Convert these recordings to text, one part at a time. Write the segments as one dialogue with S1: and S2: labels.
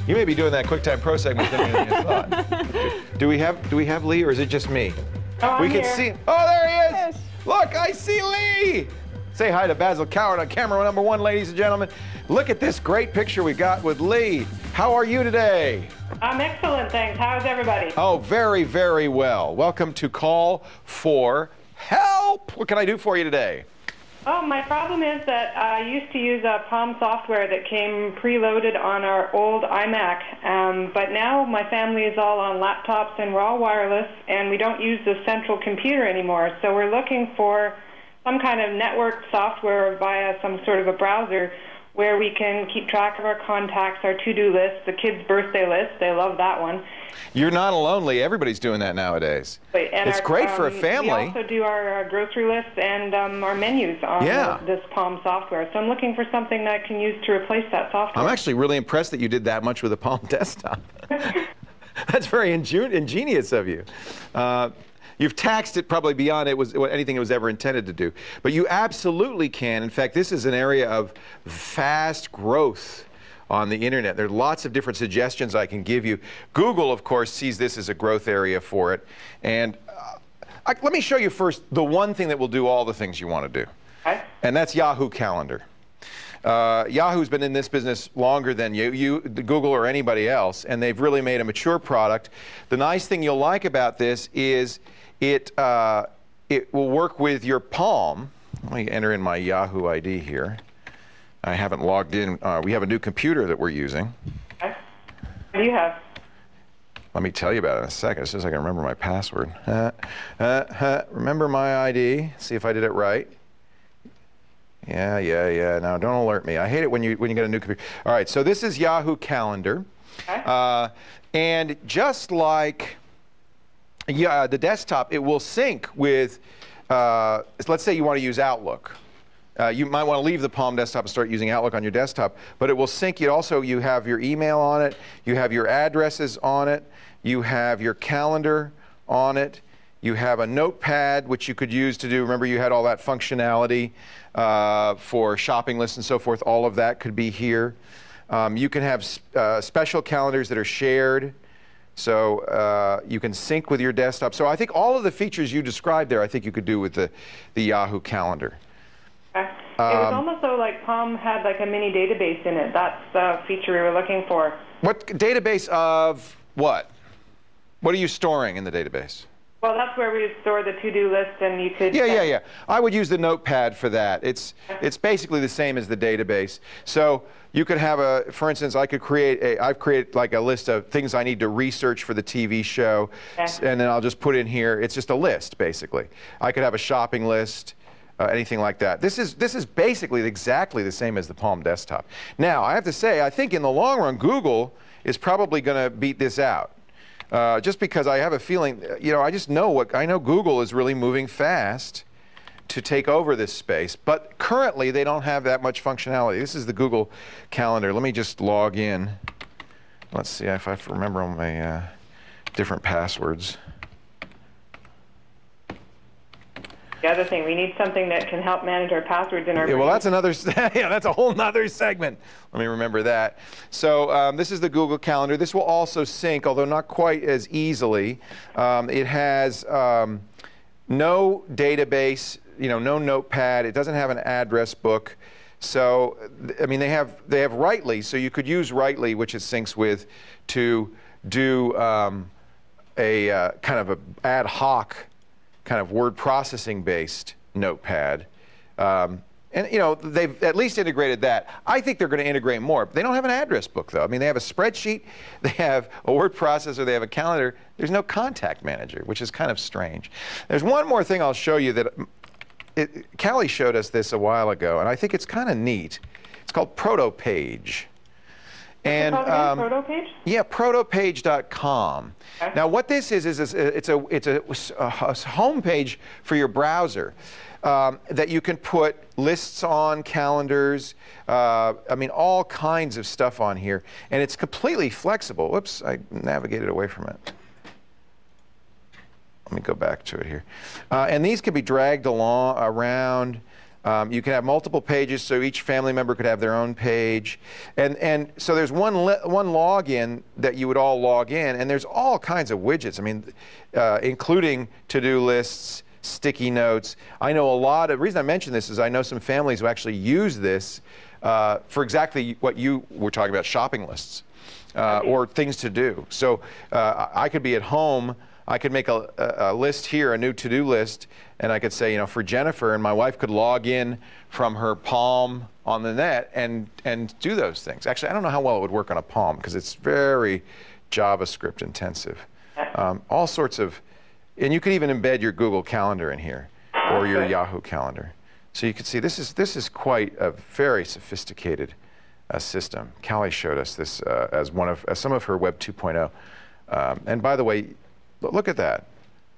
S1: You may be doing that QuickTime Pro segment than you thought. Do we have Lee, or is it just me?
S2: Oh,
S1: we can
S2: here.
S1: see. Oh, there he is!
S2: Yes.
S1: Look, I see Lee. Say hi to Basil Coward on camera number 1, ladies and gentlemen. Look at this great picture we got with Lee. How are you today?
S2: I'm excellent, thanks. How's everybody?
S1: Oh, very, very well. Welcome to Call for Help. What can I do for you today?
S2: Oh, my problem is that I used to use a Palm software that came preloaded on our old iMac, but now my family is all on laptops and we're all wireless, and we don't use the central computer anymore. So we're looking for some kind of network software via some sort of a browser where we can keep track of our contacts, our to-do list, the kids' birthday list. They love that one.
S1: You're not alone, Lee. Everybody's doing that nowadays.
S2: And
S1: it's great for a family.
S2: We also do our grocery lists and our menus on this Palm software. So I'm looking for something that I can use to replace that software.
S1: I'm actually really impressed that you did that much with a Palm desktop. That's very ingenious of you. You've taxed it probably beyond anything it was ever intended to do. But you absolutely can. In fact, this is an area of fast growth on the internet. There are lots of different suggestions I can give you. Google, of course, sees this as a growth area for it. And let me show you first the one thing that will do all the things you want to do.
S2: Okay.
S1: And that's Yahoo Calendar. Yahoo's been in this business longer than Google or anybody else, and they've really made a mature product. The nice thing you'll like about this is it will work with your Palm. Let me enter in my Yahoo ID here. I haven't logged in. We have a new computer that we're using.
S2: Okay. What do you have?
S1: Let me tell you about it in a second, as soon as I can remember my password. Remember my ID. See if I did it right. Yeah. Now, don't alert me. I hate it when you get a new computer. All right, so this is Yahoo Calendar.
S2: Okay.
S1: And just like the desktop, it will sync with, let's say you want to use Outlook. You might want to leave the Palm desktop and start using Outlook on your desktop, but it will sync. You have your email on it, you have your addresses on it, you have your calendar on it, you have a notepad, which you could use to do, remember you had all that functionality for shopping lists and so forth. All of that could be here. You can have special calendars that are shared, so you can sync with your desktop. So I think all of the features you described there, I think you could do with the Yahoo Calendar.
S2: Okay. It was almost though like Palm had like a mini database in it. That's the feature we were looking for.
S1: What database of what? What are you storing in the database?
S2: Well, that's where we would store the to-do list, and you could...
S1: Yeah. I would use the notepad for that. It's basically the same as the database. So you could have for instance, I've created like a list of things I need to research for the TV show, and then I'll just put in here, it's just a list, basically. I could have a shopping list, anything like that. This is basically exactly the same as the Palm desktop. Now, I have to say, I think in the long run, Google is probably going to beat this out. Just because I have a feeling, I just know I know Google is really moving fast to take over this space, but currently they don't have that much functionality. This is the Google Calendar. Let me just log in. Let's see if I remember all my different passwords.
S2: The other thing, we need something that can help manage our passwords in our...
S1: Yeah, well, that's another... yeah, that's a whole nother segment. Let me remember that. So this is the Google Calendar. This will also sync, although not quite as easily. It has no database, no notepad. It doesn't have an address book. So, I mean, they have Writely, so you could use Writely, which it syncs with, to do a kind of a ad hoc kind of word processing based notepad. And they've at least integrated that. I think they're going to integrate more. They don't have an address book, though. I mean, they have a spreadsheet, they have a word processor, they have a calendar. There's no contact manager, which is kind of strange. There's one more thing I'll show you that Callie showed us this a while ago, and I think it's kind of neat. It's called Protopage. And
S2: Protopage?
S1: Yeah, protopage.com. Okay. Now, what this is it's a home page for your browser that you can put lists on, calendars, I mean, all kinds of stuff on here, and it's completely flexible. Whoops, I navigated away from it. Let me go back to it here. And these can be dragged around. You can have multiple pages, so each family member could have their own page. And so there's one login that you would all log in, and there's all kinds of widgets. I mean, including to-do lists, sticky notes. I know the reason I mention this is I know some families who actually use this for exactly what you were talking about, shopping lists or things to do. So I could be at home. I could make a list here, a new to-do list, and I could say, for Jennifer, and my wife could log in from her Palm on the net and do those things. Actually, I don't know how well it would work on a Palm because it's very JavaScript intensive. All sorts of, and you could even embed your Google Calendar in here or your Yahoo Calendar. So you can see this is quite a very sophisticated system. Callie showed us this as some of her Web 2.0. And by the way, look at that.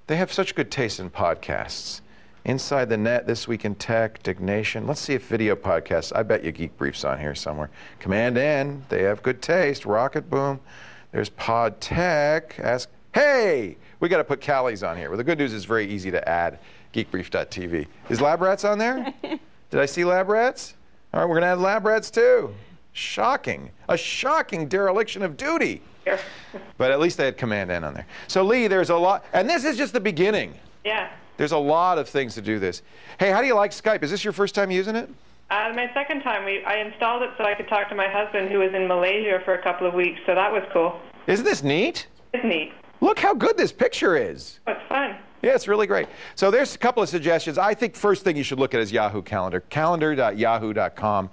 S1: They have such good taste in podcasts. Inside the Net, This Week in Tech, Dignation. Let's see if video podcasts, I bet you Geek Brief's on here somewhere. Command N, they have good taste. Rocket Boom. There's Pod Tech. Hey, we got to put Callie's on here. Well, the good news is very easy to add. Geekbrief.tv. Is Lab Rats on there? Did I see Lab Rats? All right, we're going to add Lab Rats too. Shocking. A shocking dereliction of duty. But at least they had Command N on there. So Lee, there's a lot, and this is just the beginning.
S2: Yeah.
S1: There's a lot of things to do this. Hey, how do you like Skype? Is this your first time using it?
S2: My second time. I installed it so I could talk to my husband who was in Malaysia for a couple of weeks, so that was cool.
S1: Isn't this neat?
S2: It's neat.
S1: Look how good this picture is.
S2: It's fun.
S1: Yeah, it's really great. So there's a couple of suggestions. I think first thing you should look at is Yahoo Calendar, calendar.yahoo.com.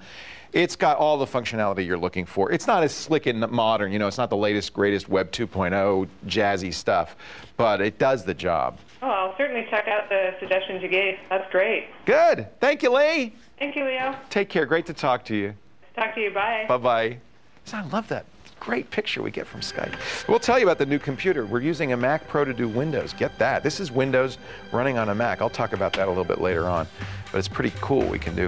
S1: It's got all the functionality you're looking for. It's not as slick and modern, it's not the latest, greatest Web 2.0 jazzy stuff, but it does the job.
S2: Oh, I'll certainly check out the suggestions you gave. That's great.
S1: Good. Thank you, Lee.
S2: Thank you, Leo.
S1: Take care. Great to talk to you.
S2: Talk to you. Bye.
S1: Bye-bye. So I love that great picture we get from Skype. We'll tell you about the new computer. We're using a Mac Pro to do Windows. Get that. This is Windows running on a Mac. I'll talk about that a little bit later on, but it's pretty cool we can do.